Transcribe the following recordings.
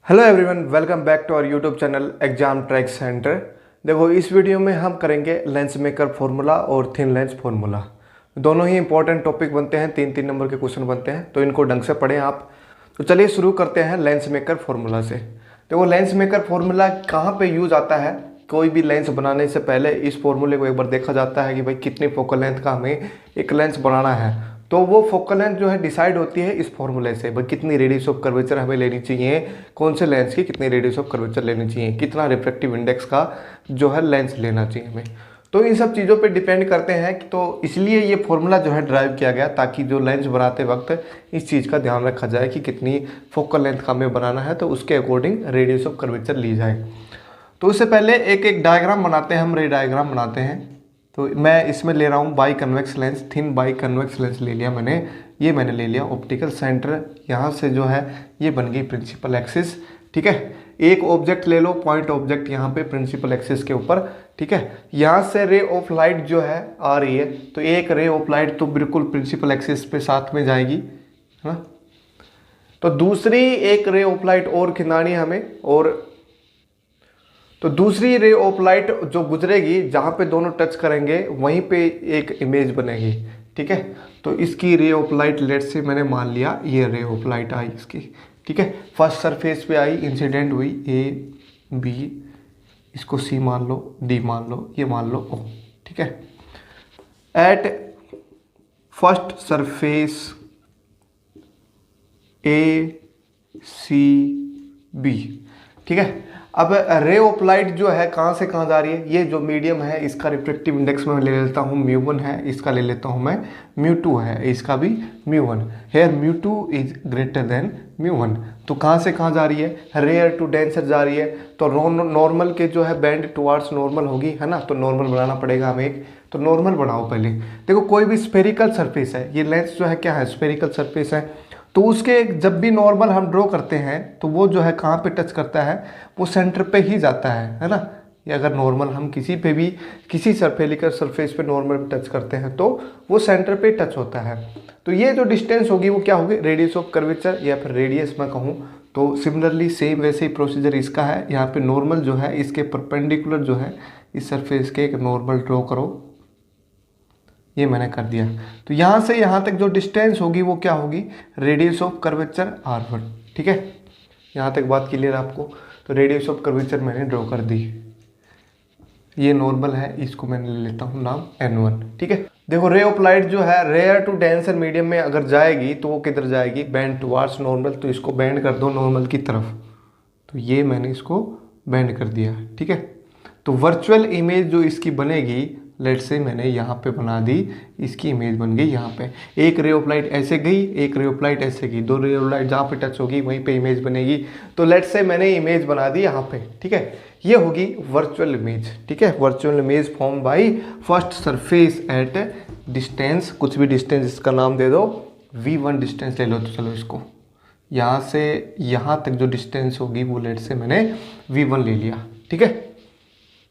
Hello everyone, welcome back to our YouTube channel exam track center. देखो, इस video में हम करेंगे लेंस मेकर फॉर्मूला और थिन लेंस फॉर्मूला। दोनों ही इंपॉर्टेंट टॉपिक बनते हैं, 3-3 नंबर के क्वेश्चन बनते हैं, तो इनको ढंग से पढ़ें आप। तो चलिए शुरू करते हैं लेंस मेकर फॉर्मूला से। देखो, लेंस मेकर फॉर्मूला कहाँ पे यूज आता है? कोई भी लेंस बनाने से पहले इस फॉर्मूले को एक बार देखा जाता है कि भाई कितनी फोकल लेंथ का हमें एक लेंस बनाना है। तो वो फोकल लेंथ जो है डिसाइड होती है इस फॉर्मूले से। भाई कितनी रेडियस ऑफ कर्वेचर हमें लेनी चाहिए, कौन से लेंस की कितनी रेडियस ऑफ कर्वेचर लेनी चाहिए, कितना रिफ्रैक्टिव इंडेक्स का जो है लेंस लेना चाहिए हमें। तो इन सब चीज़ों पे डिपेंड करते हैं। तो इसलिए ये फॉर्मूला जो है ड्राइव किया गया, ताकि जो लेंस बनाते वक्त इस चीज़ का ध्यान रखा जाए कि कितनी फोकल लेंथ का हमें बनाना है, तो उसके अकॉर्डिंग रेडियस ऑफ कर्वेचर ली जाए। तो उससे पहले एक एक डायग्राम बनाते हैं, हम रे डायग्राम बनाते हैं। तो मैं इसमें ले रहा हूँ by convex lens, thin by convex lens ले लिया मैंने। ये मैंने ले लिया ऑप्टिकल सेंटर, यहाँ से जो है ये बन गई प्रिंसिपल एक्सिस। ठीक है, एक ऑब्जेक्ट ले लो, पॉइंट ऑब्जेक्ट यहाँ पे प्रिंसिपल एक्सिस के ऊपर। ठीक है, यहाँ से रे ऑफ लाइट जो है आ रही है, तो एक रे ऑफ लाइट तो बिल्कुल प्रिंसिपल एक्सिस पे साथ में जाएगी, है ना। तो दूसरी एक रे ऑफ लाइट और खिंचानी है हमें, और तो दूसरी रे ऑफ लाइट जो गुजरेगी, जहाँ पे दोनों टच करेंगे वहीं पे एक इमेज बनेगी। ठीक है, तो इसकी रे ऑफ लाइट लेट से मैंने मान लिया ये रे ऑफ लाइट आई इसकी। ठीक है, फर्स्ट सरफेस पे आई, इंसिडेंट हुई ए बी, इसको सी मान लो, डी मान लो, ये मान लो ओ। ठीक है, at first surface A C B. ठीक है, अब रे ऑफ लाइट जो है कहाँ से कहाँ जा रही है? ये जो मीडियम है इसका रिफ्रैक्टिव इंडेक्स मैं ले लेता हूँ μ1 है, इसका ले लेता हूँ मैं μ2 है, इसका भी μ1। Here μ2 is greater than μ1। तो कहाँ से कहाँ जा रही है? रेयर टू डेंसर जा रही है। तो नॉर्मल के जो है बैंड टुवार्ड्स नॉर्मल होगी, है ना। तो नॉर्मल बनाना पड़ेगा हमें एक, तो नॉर्मल बनाओ पहले। देखो, कोई भी स्फेरिकल सरफेस है, ये लेंस जो है क्या है? स्फेरिकल सरफेस है। तो उसके जब भी नॉर्मल हम ड्रॉ करते हैं तो वो जो है कहाँ पे टच करता है? वो सेंटर पे ही जाता है ना। या अगर नॉर्मल हम किसी पे भी किसी स्फेरिकल सरफेस पे नॉर्मल टच करते हैं तो वो सेंटर पे टच होता है। तो ये जो डिस्टेंस होगी वो क्या होगी? रेडियस ऑफ कर्वेचर, या फिर रेडियस मैं कहूँ तो सिमिलरली सेम वैसे ही प्रोसीजर इसका है। यहाँ पे नॉर्मल जो है इसके परपेंडिकुलर जो है इस सरफेस के एक नॉर्मल ड्रॉ करो, ये मैंने कर दिया। तो यहाँ से यहाँ तक जो डिस्टेंस होगी वो क्या होगी? Radius of curvature R1। ठीक है, यहाँ तक बात क्लियर आपको? तो रेडियस ऑफ कर्वेचर मैंने ड्रॉ कर दी, ये नॉर्मल है, इसको मैंने ले लेता हूँ नाम N1। ठीक है, देखो रे ऑफ लाइट जो है रेयर टू डेंसर मीडियम में अगर जाएगी तो वो किधर जाएगी? Band towards normal. तो इसको बैंड कर दो नॉर्मल की तरफ, तो ये मैंने इसको बैंड कर दिया। ठीक है, तो वर्चुअल इमेज जो इसकी बनेगी, लेट से मैंने यहाँ पे बना दी, इसकी इमेज बन गई यहाँ पे। एक रे ऑफ लाइट ऐसे गई, एक रे ऑफ लाइट ऐसे गई, दो रे ऑफ लाइट जहाँ पे टच होगी वहीं पे इमेज बनेगी। तो लेट से मैंने इमेज बना दी यहाँ पे। ठीक है, ये होगी वर्चुअल इमेज। ठीक है, virtual image form by first surface at distance, कुछ भी डिस्टेंस इसका नाम दे दो, v1 डिस्टेंस ले लो। तो चलो इसको यहाँ से यहाँ तक जो डिस्टेंस होगी वो लेट से मैंने v1 ले लिया। ठीक है,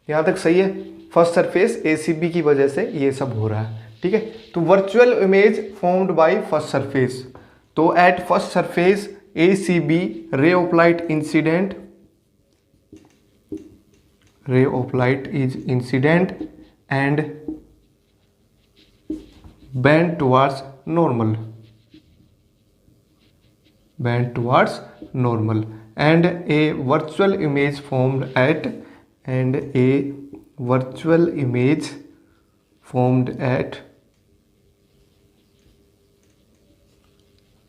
यहाँ तक सही है। फर्स्ट सरफेस ACB की वजह से ये सब हो रहा है। ठीक है, तो virtual image formed by first surface. तो at first surface ACB ray of light incident, ray of light is incident and bend towards normal, bend towards normal, and a virtual image formed at, and a virtual image formed at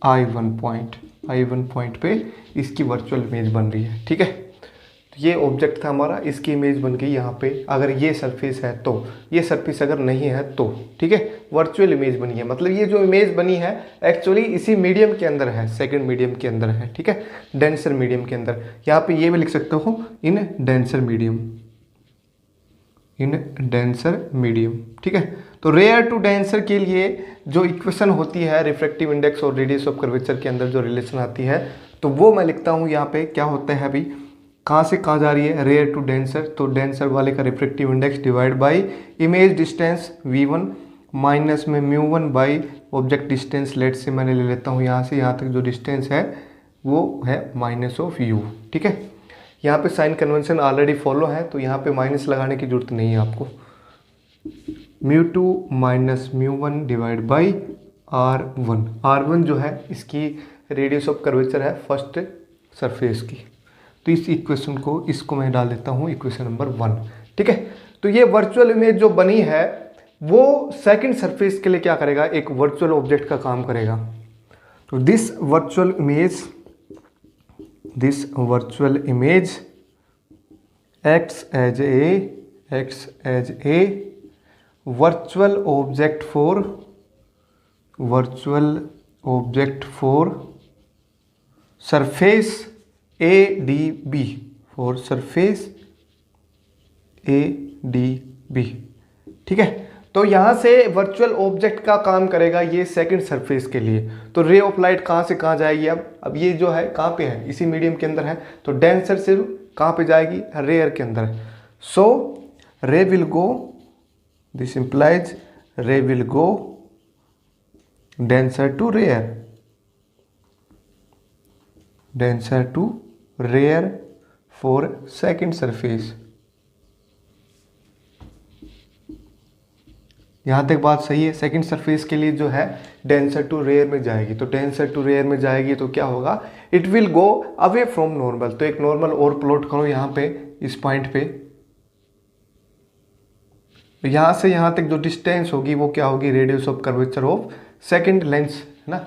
I1 point, I1 point पे इसकी virtual image बन रही है। ठीक है, तो ये object था हमारा, इसकी इमेज बन गई यहाँ पे। अगर ये सरफेस है तो, ये सरफेस अगर नहीं है तो, ठीक है, वर्चुअल इमेज बनी है। मतलब ये जो इमेज बनी है एक्चुअली इसी मीडियम के अंदर है, सेकंड मीडियम के अंदर है। ठीक है, डेंसर मीडियम के अंदर। यहाँ पे ये भी लिख सकते हो in denser medium, in denser medium. ठीक है, तो रेयर टू डेंसर के लिए जो इक्वेशन होती है रिफ्रैक्टिव इंडेक्स और रेडियस ऑफ कर्वेचर के अंदर जो रिलेशन आती है, तो वो मैं लिखता हूँ यहाँ पे। क्या होता है अभी, कहाँ से कहाँ जा रही है? रेयर टू डेंसर, तो डेंसर वाले का refractive index divide by image distance v1 minus में μ1 बाई ऑब्जेक्ट डिस्टेंस। लेट से मैंने ले लेता हूँ यहाँ से यहाँ तक जो डिस्टेंस है वो है माइनस ऑफ यू। ठीक है, यहाँ पे साइन कन्वेंशन ऑलरेडी फॉलो है तो यहाँ पे माइनस लगाने की जरूरत नहीं है आपको। μ2 minus μ1 divide by r1। r1 जो है इसकी रेडियस ऑफ कर्वेचर है फर्स्ट सरफेस की। तो इस इक्वेशन को इसको मैं डाल देता हूँ इक्वेशन नंबर 1। ठीक है, तो ये वर्चुअल इमेज जो बनी है वो सेकंड सरफेस के लिए क्या करेगा, एक वर्चुअल ऑब्जेक्ट का काम करेगा। तो this virtual image acts as a virtual object for surface ADB, for surface ADB। ठीक है, तो यहां से वर्चुअल ऑब्जेक्ट का काम करेगा ये सेकंड सरफेस के लिए। तो रे ऑफ लाइट कहां से कहां जाएगी, अब ये जो है कहां पे है, इसी मीडियम के अंदर है, तो डेंसर से कहां पे जाएगी, रेयर के अंदर। So ray will go, this implies ray will go denser to rarer, denser to rarer for second surface. यहाँ तक बात सही है। सेकंड सरफेस के लिए जो है डेंसर टू रेयर में जाएगी, तो डेंसर टू रेयर में जाएगी तो क्या होगा, it will go away from normal. तो एक नॉर्मल और प्लॉट करो यहाँ पे इस पॉइंट पे, तो यहाँ से यहाँ तक जो डिस्टेंस होगी वो क्या होगी, radius of curvature of second lens, है ना।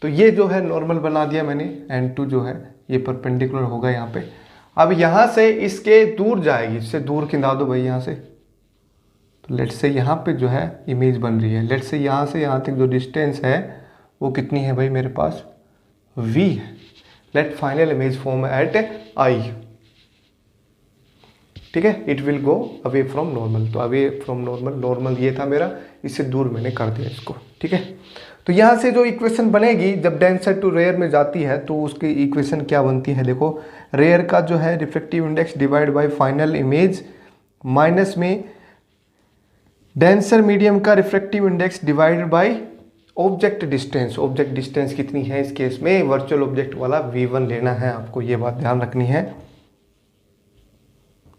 तो ये जो है नॉर्मल बना दिया मैंने, N2 जो है ये परपेंडिकुलर होगा यहाँ पे। अब यहाँ से इसके दूर जाएगी, इससे दूर खिंदा दो भाई यहाँ से। तो लेट से यहाँ पे जो है इमेज बन रही है, लेट से यहाँ तक जो डिस्टेंस है वो कितनी है भाई मेरे पास, v है। Let final image form at I। ठीक है, it will go away from normal. तो अवे फ्रॉम नॉर्मल ये था मेरा, इससे दूर मैंने कर दिया इसको। ठीक है, तो यहाँ से जो इक्वेशन बनेगी जब डेंसर टू रेयर में जाती है तो उसकी इक्वेशन क्या बनती है, देखो रेयर का जो है refractive index divide by final image minus में डेंसर मीडियम का refractive index divided by object distance. Object distance कितनी है इस केस में, वर्चुअल ऑब्जेक्ट वाला v1 लेना है आपको, ये बात ध्यान रखनी है।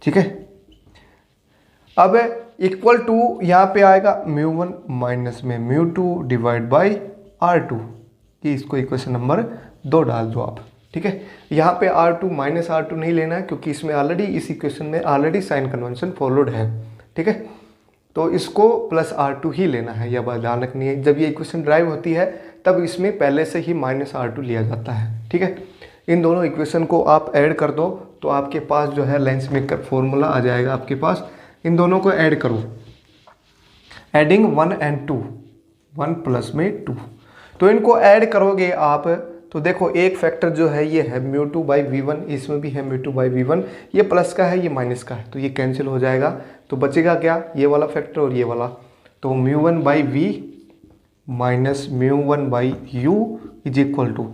ठीक है, अब इक्वल टू यहाँ पे आएगा μ1 माइनस में μ2 डिवाइड बाई r2 कि इसको इक्वेशन नंबर 2 डाल दो आप। ठीक है, यहाँ पे r2 माइनस r2 नहीं लेना है क्योंकि इसमें ऑलरेडी, इस इक्वेशन में ऑलरेडी साइन कन्वेंशन फॉलोड है। ठीक है, तो इसको प्लस r2 ही लेना है, यह बात ध्यान रखनी है। जब ये इक्वेशन ड्राइव होती है तब इसमें पहले से ही माइनस r2 लिया जाता है। ठीक है, इन दोनों इक्वेशन को आप ऐड कर दो तो आपके पास जो है लेंस मेकर फॉर्मूला आ जाएगा आपके पास। इन दोनों को ऐड करो, एडिंग 1 and 2, 1 प्लस में 2, तो इनको ऐड करोगे आप तो देखो एक फैक्टर जो है ये है μ2 बाई v1, इसमें भी है μ2 बाई v1, ये प्लस का है ये माइनस का है, तो ये कैंसिल हो जाएगा। तो बचेगा क्या, ये वाला फैक्टर और ये वाला, तो μ1 by v minus μ1 by u is equal to,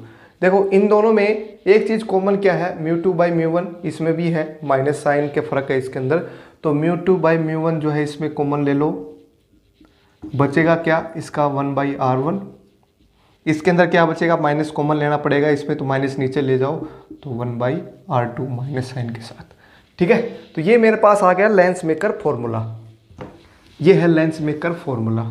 देखो इन दोनों में एक चीज़ कॉमन क्या है, μ2 बाई μ1 इसमें भी है, माइनस साइन के फ़र्क है इसके अंदर, तो μ2 बाई μ1 जो है इसमें कॉमन ले लो, बचेगा क्या इसका 1 बाई r1, इसके अंदर क्या बचेगा, माइनस कॉमन लेना पड़ेगा इसमें, तो माइनस नीचे ले जाओ तो 1 बाई r2 माइनस साइन के साथ। ठीक है, तो ये मेरे पास आ गया लेंस मेकर फॉर्मूला, ये है लेंस मेकर फॉर्मूला।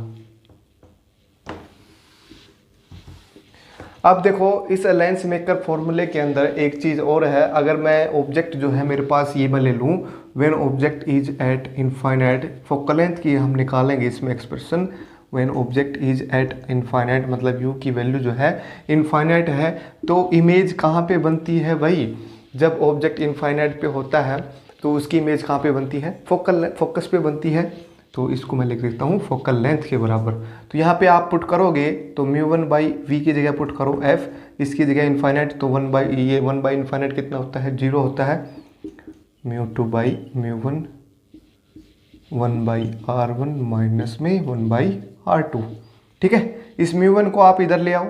अब देखो इस लेंस मेकर फॉर्मूले के अंदर एक चीज़ और है, अगर मैं ऑब्जेक्ट जो है मेरे पास ये मैं ले लूँ, when object is eight infinite, focal length की हम निकालेंगे इसमें expression, when object is eight infinite मतलब u की वैल्यू जो है इनफाइनाइट है, तो इमेज कहाँ पे बनती है भाई, जब ऑब्जेक्ट इनफाइनाइट पे होता है तो उसकी इमेज कहाँ पे बनती है, फोकस पे बनती है। तो इसको मैं लिख देता हूँ फोकल लेंथ के बराबर। तो यहाँ पे आप पुट करोगे तो μ1 बाई v की जगह पुट करो f, इसकी जगह इनफाइनाइट, तो 1 बाई ये 1 बाई इनफाइनाइट कितना होता है, 0 होता है, μ2 बाई μ1 1 बाई r1 माइनस में 1 बाई r2। ठीक है, इस μ1 को आप इधर ले आओ,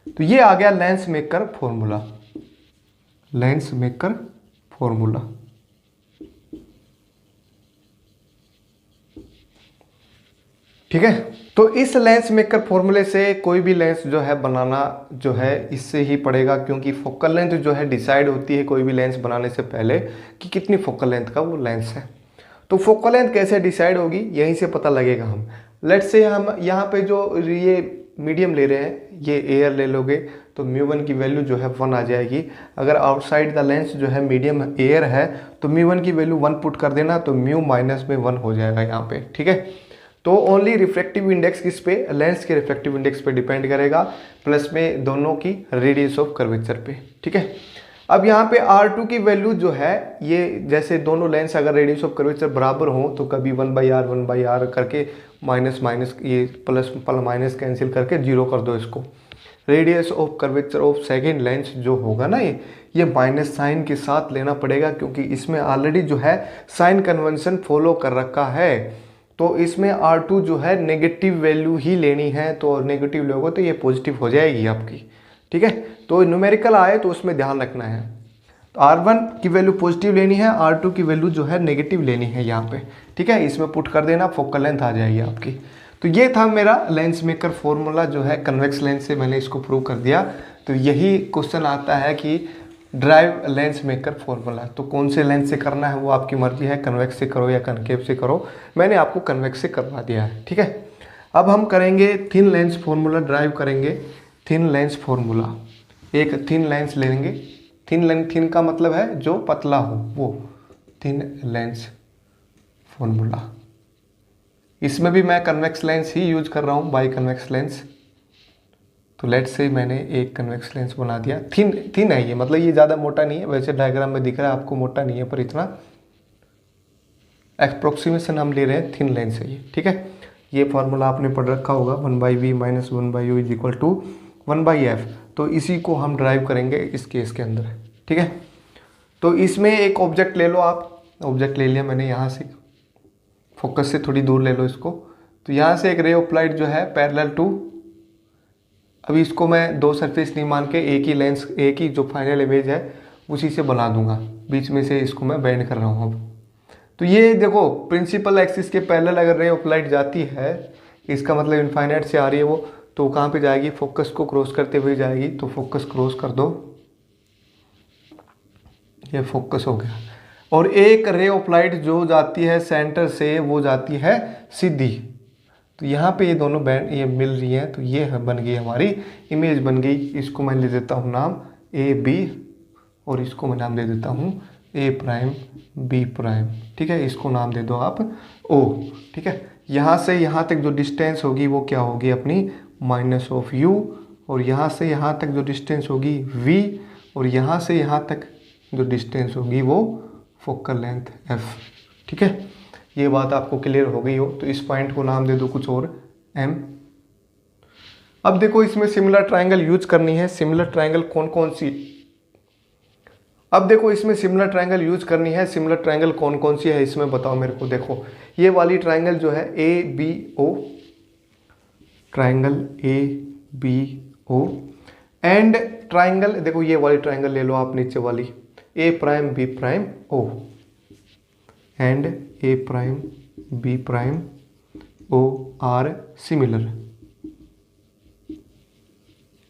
तो ये आ गया lens maker formula, lens maker formula. ठीक है। तो इस लेंस मेकर फॉर्मूले से कोई भी लेंस जो है बनाना जो है इससे ही पड़ेगा, क्योंकि फोकल लेंथ जो है डिसाइड होती है कोई भी लेंस बनाने से पहले कि कितनी फोकल लेंथ का वो लेंस है। तो फोकल लेंथ कैसे डिसाइड होगी, यहीं से पता लगेगा। हम लेट्स से हम यहाँ पे जो ये मीडियम ले रहे हैं, ये एयर ले लोगे तो μ1 की वैल्यू जो है 1 आ जाएगी। अगर आउटसाइड द लेंस जो है मीडियम एयर है तो μ1 की वैल्यू 1 पुट कर देना, तो μ माइनस में 1 हो जाएगा यहाँ पे। ठीक है, तो ओनली रिफ्रैक्टिव इंडेक्स किस पे, लेंस के रिफ्रैक्टिव इंडेक्स पे डिपेंड करेगा, प्लस में दोनों की रेडियस ऑफ कर्वेचर पे। ठीक है, अब यहाँ पे R2 की वैल्यू जो है, ये जैसे दोनों लेंस अगर रेडियस ऑफ कर्वेचर बराबर हो तो कभी 1/r करके माइनस माइनस ये प्लस माइनस कैंसिल करके 0 कर दो इसको। Radius of curvature of second lens जो होगा ना, ये माइनस साइन के साथ लेना पड़ेगा, क्योंकि इसमें ऑलरेडी जो है साइन कन्वेंशन फॉलो कर रखा है। तो इसमें R2 जो है नेगेटिव वैल्यू ही लेनी है, तो नेगेटिव लोगे तो ये पॉजिटिव हो जाएगी आपकी। ठीक है, तो न्यूमेरिकल आए तो उसमें ध्यान रखना है। तो R1 की वैल्यू पॉजिटिव लेनी है, R2 की वैल्यू जो है नेगेटिव लेनी है यहाँ पे। ठीक है, इसमें पुट कर देना, फोकल लेंथ आ जाएगी आपकी। तो ये था मेरा लेंस मेकर फॉर्मूला जो है, कन्वेक्स लेंस से मैंने इसको प्रूव कर दिया। तो यही क्वेश्चन आता है कि ड्राइव लेंस मेकर फॉर्मूला, तो कौन से लेंस से करना है वो आपकी मर्जी है, कन्वेक्स से करो या कनकेव से करो। मैंने आपको कन्वेक्स से करवा दिया है। ठीक है, अब हम करेंगे थिन लेंस फॉर्मूला, ड्राइव करेंगे थिन लेंस फॉर्मूला। एक थिन लेंस लेंगे, थिन का मतलब है जो पतला हो, वो थिन लेंस फॉर्मूला। इसमें भी मैं कन्वेक्स लेंस ही यूज कर रहा हूँ, बाई कन्वेक्स लेंस। तो लेट्स से मैंने एक कन्वेक्स लेंस बना दिया, थिन है ये, मतलब ये ज़्यादा मोटा नहीं है, वैसे डायग्राम में दिख रहा है आपको मोटा नहीं है, पर इतना अप्रोक्सीमेशन हम ले रहे हैं, थिन लेंस है ये। ठीक है, ये फॉर्मूला आपने पढ़ रखा होगा, 1/v minus 1/u is equal to 1/f। तो इसी को हम ड्राइव करेंगे इस केस के अंदर। ठीक है, तो इसमें एक ऑब्जेक्ट ले लो आप, ऑब्जेक्ट ले लिया मैंने यहाँ से, फोकस से थोड़ी दूर ले लो इसको। तो यहाँ से एक रे ऑफ लाइट जो है पैरेलल टू, अभी इसको मैं दो सरफेस नहीं मान के एक ही लेंस, एक ही जो फाइनल इमेज है उसी से बना दूंगा, बीच में से इसको मैं बेंड कर रहा हूँ अब। तो ये देखो प्रिंसिपल एक्सिस के पैरेलल अगर रे ऑफ लाइट जाती है, इसका मतलब इनफाइनाइट से आ रही है वो, तो कहाँ पे जाएगी, फोकस को क्रॉस करते हुए जाएगी। तो फोकस क्रॉस कर दो, ये फोकस हो गया। और एक रे ऑफ लाइट जो जाती है सेंटर से, वो जाती है सीधी। तो यहाँ पे ये दोनों बैंड ये मिल रही हैं, तो ये बन गई हमारी इमेज बन गई। इसको मैं ले देता हूँ नाम AB, और इसको मैं नाम दे देता हूँ A', B'। ठीक है, इसको नाम दे दो आप O। ठीक है, यहाँ से यहाँ तक जो डिस्टेंस होगी वो क्या होगी अपनी, माइनस ऑफ U, और यहाँ से यहाँ तक जो डिस्टेंस होगी V, और यहाँ से यहाँ तक जो डिस्टेंस होगी वो फोकल लेंथ F। ठीक है, ये बात आपको क्लियर हो गई हो। तो इस पॉइंट को नाम दे दो कुछ और M। अब देखो इसमें सिमिलर ट्रायंगल यूज करनी है। सिमिलर ट्रायंगल कौन कौन सी, अब देखो इसमें सिमिलर ट्रायंगल यूज करनी है। सिमिलर ट्रायंगल कौन कौन सी है इसमें बताओ मेरे को। देखो ये वाली ट्रायंगल जो है ABO, triangle ABO, and triangle, देखो ये वाली ट्रायंगल ले लो आप नीचे वाली, A'B'O, and A'B'O are similar.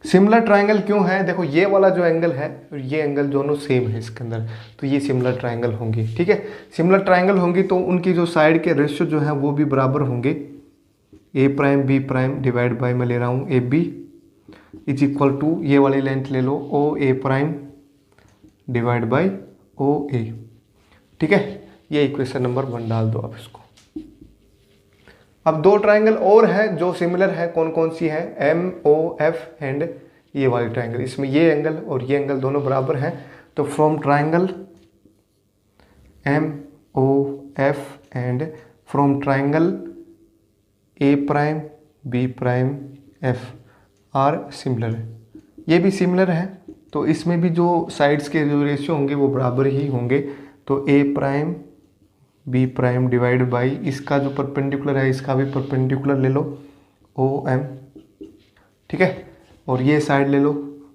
Similar triangle क्यों है, देखो ये वाला जो एंगल है और ये एंगल दोनों सेम है इसके अंदर, तो ये सिमिलर ट्रायंगल होंगी। ठीक है, सिमिलर ट्रायंगल होंगी तो उनकी जो साइड के रेशियो जो है वो भी बराबर होंगे। A'B' डिवाइड बाय मैं ले रहा हूँ AB इज इक्वल टू, ये वाली लेंथ ले लो OA' डिवाइड बाय OA। ठीक है, ये इक्वेशन नंबर 1 डाल दो आप इसको। अब दो ट्रायंगल और है जो सिमिलर है, कौन कौन सी है, MOF एंड ये वाली ट्रायंगल। इसमें ये एंगल और ये एंगल दोनों बराबर हैं। तो from triangle MOF and from triangle A'B'F are similar, ये भी सिमिलर है। तो इसमें भी जो साइड्स के जो रेशियो होंगे वो बराबर ही होंगे। तो A'B' डिवाइड बाई इसका जो परपेंडिकुलर है इसका भी परपेंडिकुलर ले लो OM। ठीक है, और ये साइड ले लो,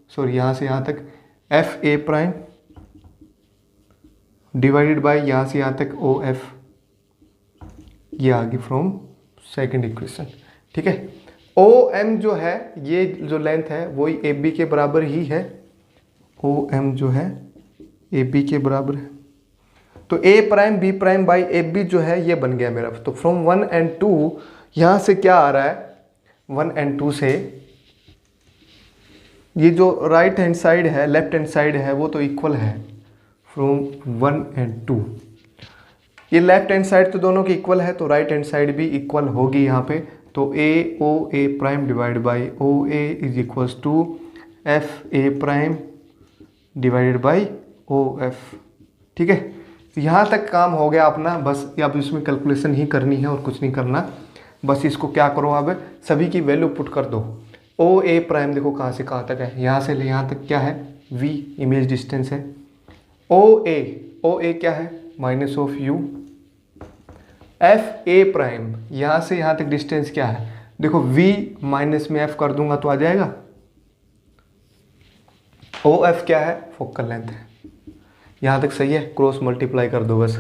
सॉरी यहाँ से यहाँ तक FA' डिवाइडेड बाई यहाँ से यहाँ तक OF, ये आ गई फ्रॉम सेकंड इक्वेशन। ठीक है, ओ एम जो है ये जो लेंथ है वही ए बी के बराबर ही है, ओ एम जो है ए बी के बराबर है। तो A prime B prime by A B जो है ये बन गया मेरा। तो फ्रॉम 1 and 2 यहाँ से क्या आ रहा है, 1 and 2 से ये जो राइट हैंड साइड है लेफ्ट हैंड साइड है वो तो इक्वल है फ्रॉम 1 and 2। ये लेफ्ट हैंड साइड तो दोनों की इक्वल है तो राइट हैंड साइड भी इक्वल होगी यहाँ पे। तो A O A prime divide by O A is equals to F A prime divided by O F. ठीक है, तो यहाँ तक काम हो गया अपना। बस अब इसमें कैलकुलेशन ही करनी है और कुछ नहीं करना। बस इसको क्या करो, अब सभी की वैल्यू पुट कर दो। ओ ए प्राइम देखो कहाँ से कहाँ तक है, यहाँ से ले यहाँ तक क्या है v इमेज डिस्टेंस है। ओ ए क्या है minus of u। F A prime यहाँ से यहाँ तक डिस्टेंस क्या है, देखो v माइनस में f कर दूंगा तो आ जाएगा। ओ एफ क्या है फोकल लेंथ है, यहाँ तक सही है, क्रॉस मल्टीप्लाई कर दो बस।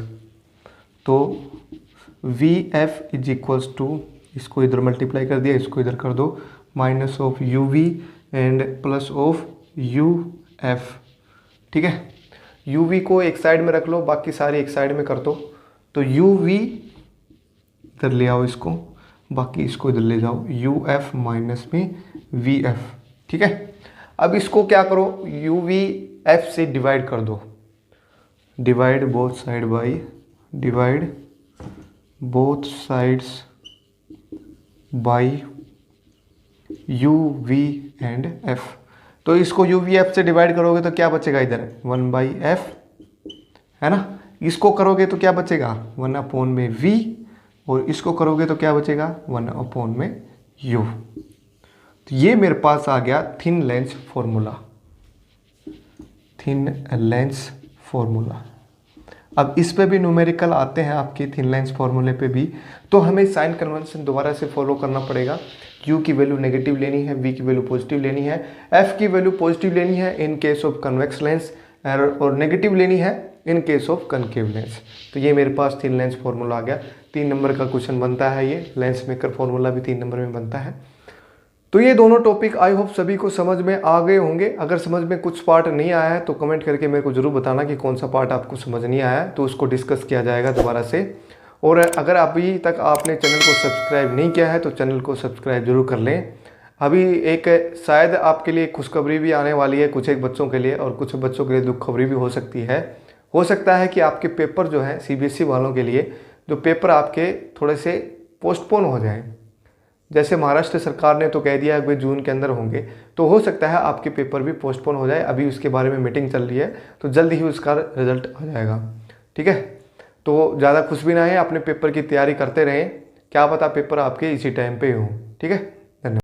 तो v f is equals to, इसको इधर मल्टीप्लाई कर दिया, इसको इधर कर दो, minus of u v and plus of u f. ठीक है, यू वी को एक साइड में रख लो, बाकी सारी एक साइड में कर दो। तो यू वी इधर ले आओ इसको, बाकी इसको इधर ले जाओ, यू एफ माइनस में वी एफ। ठीक है, अब इसको क्या करो, यू वी एफ से डिवाइड कर दो, divide both side by, divide both sides by u v and f. तो इसको यू वी एफ से डिवाइड करोगे तो क्या बचेगा, इधर 1 बाई एफ है ना। इसको करोगे तो क्या बचेगा 1 अपॉन में v, और इसको करोगे तो क्या बचेगा 1 अपॉन में u। तो ये मेरे पास आ गया thin lens formula, thin lens formula. अब इस पे भी न्यूमेरिकल आते हैं आपके थिन लेंस फॉर्मूले पे भी, तो हमें साइन कन्वेंशन दोबारा से फॉलो करना पड़ेगा। u की वैल्यू नेगेटिव लेनी है, v की वैल्यू पॉजिटिव लेनी है, f की वैल्यू पॉजिटिव लेनी है in case of convex lens, और नेगेटिव लेनी है in case of concave lens. तो ये मेरे पास थिन लेंस फॉर्मूला आ गया। 3 नंबर का क्वेश्चन बनता है, ये लेंस मेकर फॉर्मूला भी 3 नंबर में बनता है। तो ये दोनों टॉपिक आई होप सभी को समझ में आ गए होंगे। अगर समझ में कुछ पार्ट नहीं आया है तो कमेंट करके मेरे को जरूर बताना कि कौन सा पार्ट आपको समझ नहीं आया, तो उसको डिस्कस किया जाएगा दोबारा से। और अगर अभी तक आपने चैनल को सब्सक्राइब नहीं किया है तो चैनल को सब्सक्राइब जरूर कर लें। अभी एक शायद आपके लिए खुशखबरी भी आने वाली है, कुछ एक बच्चों के लिए, और कुछ बच्चों के लिए दुख खबरी भी हो सकती है। हो सकता है कि आपके पेपर जो है CBSE वालों के लिए, जो पेपर आपके थोड़े से पोस्टपोन हो जाएं। जैसे महाराष्ट्र सरकार ने तो कह दिया है कि जून के अंदर होंगे, तो हो सकता है आपके पेपर भी पोस्टपोन हो जाए। अभी उसके बारे में मीटिंग चल रही है, तो जल्द ही उसका रिजल्ट आ जाएगा। ठीक है, तो ज़्यादा खुश भी ना है, अपने पेपर की तैयारी करते रहें, क्या पता पेपर आपके इसी टाइम पे हो। ठीक है।